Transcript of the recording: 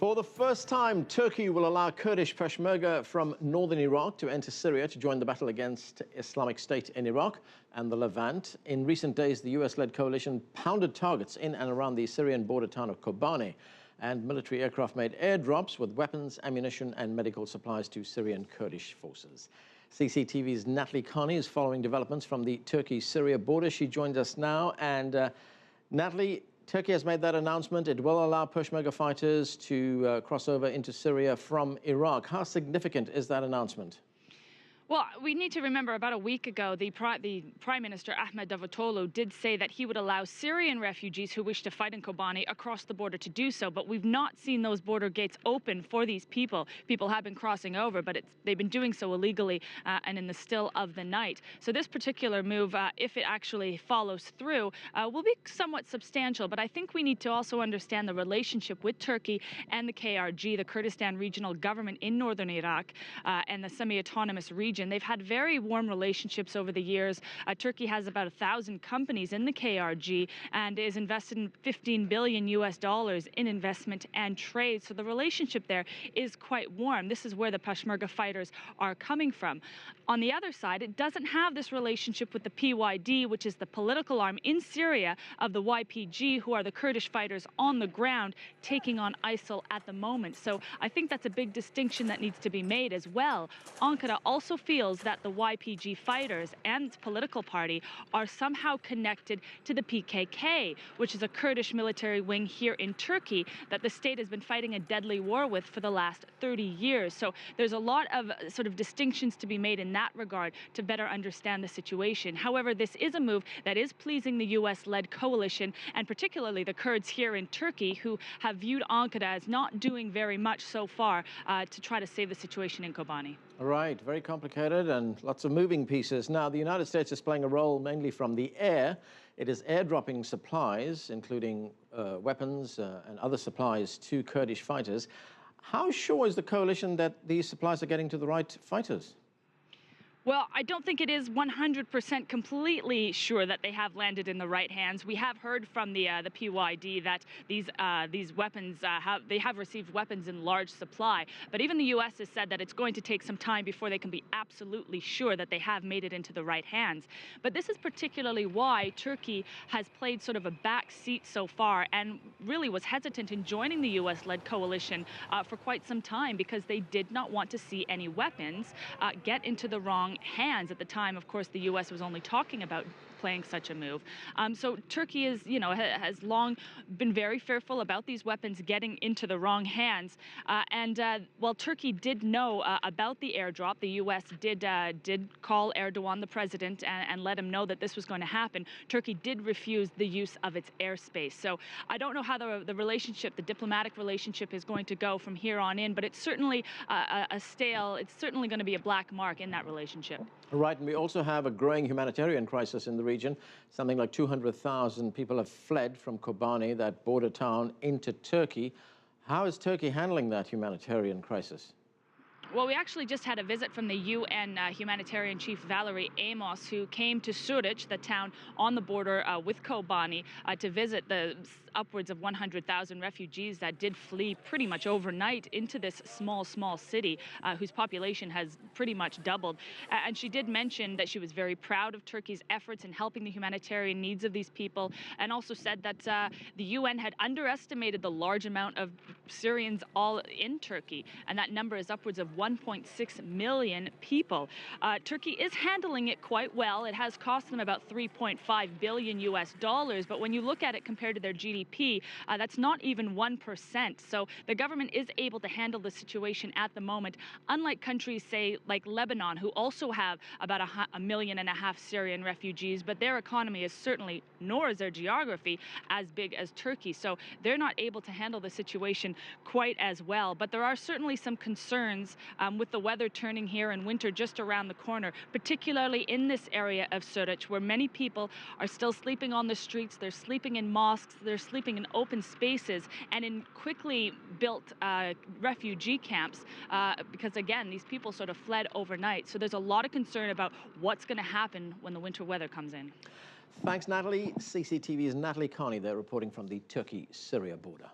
For the first time, Turkey will allow Kurdish Peshmerga from northern Iraq to enter Syria to join the battle against Islamic State in Iraq and the Levant. In recent days, the US-led coalition pounded targets in and around the Syrian border town of Kobane, and military aircraft made airdrops with weapons, ammunition and medical supplies to Syrian Kurdish forces. CCTV's Natalie Carney is following developments from the Turkey-Syria border. She joins us now. And Natalie, Turkey has made that announcement. It will allow Peshmerga fighters to cross over into Syria from Iraq. How significant is that announcement? Well, we need to remember about a week ago, the Prime Minister Ahmed Davutoglu did say that he would allow Syrian refugees who wish to fight in Kobane across the border to do so. But we've not seen those border gates open for these people. People have been crossing over, but they've been doing so illegally and in the still of the night. So this particular move, if it actually follows through, will be somewhat substantial. But I think we need to also understand the relationship with Turkey and the KRG, the Kurdistan Regional Government in northern Iraq and the semi-autonomous region. They've had very warm relationships over the years. Turkey has about 1,000 companies in the KRG and is invested in $15 billion in investment and trade. So the relationship there is quite warm. This is where the Peshmerga fighters are coming from. On the other side, it doesn't have this relationship with the PYD, which is the political arm in Syria of the YPG, who are the Kurdish fighters on the ground taking on ISIL at the moment. So I think that's a big distinction that needs to be made as well. Ankara also feels that the YPG fighters and its political party are somehow connected to the PKK, which is a Kurdish military wing here in Turkey that the state has been fighting a deadly war with for the last 30 years. So there's a lot of sort of distinctions to be made in that regard to better understand the situation. However, this is a move that is pleasing the US-led coalition, and particularly the Kurds here in Turkey, who have viewed Ankara as not doing very much so far to try to save the situation in Kobane. Right, very complicated and lots of moving pieces. Now, the United States is playing a role mainly from the air. It is airdropping supplies, including weapons and other supplies to Kurdish fighters. How sure is the coalition that these supplies are getting to the right fighters? Well, I don't think it is 100% completely sure that they have landed in the right hands. We have heard from the PYD that these weapons they have received weapons in large supply. But even the U.S. has said that it's going to take some time before they can be absolutely sure that they have made it into the right hands. But this is particularly why Turkey has played sort of a back seat so far and really was hesitant in joining the U.S.-led coalition for quite some time, because they did not want to see any weapons get into the wrong hands. At the time, of course, the U.S. was only talking about playing such a move. So Turkey is, has long been very fearful about these weapons getting into the wrong hands. While Turkey did know about the airdrop, the U.S. did call Erdogan, the president, and let him know that this was going to happen. Turkey did refuse the use of its airspace. So I don't know how the relationship, the diplomatic relationship, is going to go from here on in, but it's certainly it's certainly going to be a black mark in that relationship. Right, and we also have a growing humanitarian crisis in the region. Something like 200,000 people have fled from Kobane, that border town, into Turkey. How is Turkey handling that humanitarian crisis? Well, we actually just had a visit from the UN humanitarian chief Valerie Amos, who came to Suruç, the town on the border with Kobane, to visit the upwards of 100,000 refugees that did flee pretty much overnight into this small city whose population has pretty much doubled. And she did mention that she was very proud of Turkey's efforts in helping the humanitarian needs of these people, and also said that the UN had underestimated the large amount of Syrians all in Turkey, and that number is upwards of 1.6 million people. Turkey is handling it quite well. It has cost them about $3.5 billion, but when you look at it compared to their GDP, that's not even 1%. So the government is able to handle the situation at the moment, unlike countries, say, like Lebanon, who also have about 1.5 million Syrian refugees, but their economy is certainly, nor is their geography, as big as Turkey. So they're not able to handle the situation quite as well. But there are certainly some concerns with the weather turning here and winter just around the corner, particularly in this area of Suruç, where many people are still sleeping on the streets. They're sleeping in mosques, they're sleeping in open spaces and in quickly built refugee camps, because again, these people sort of fled overnight. So there's a lot of concern about what's going to happen when the winter weather comes in. Thanks, Natalie. CCTV's Natalie Carney there reporting from the Turkey-Syria border.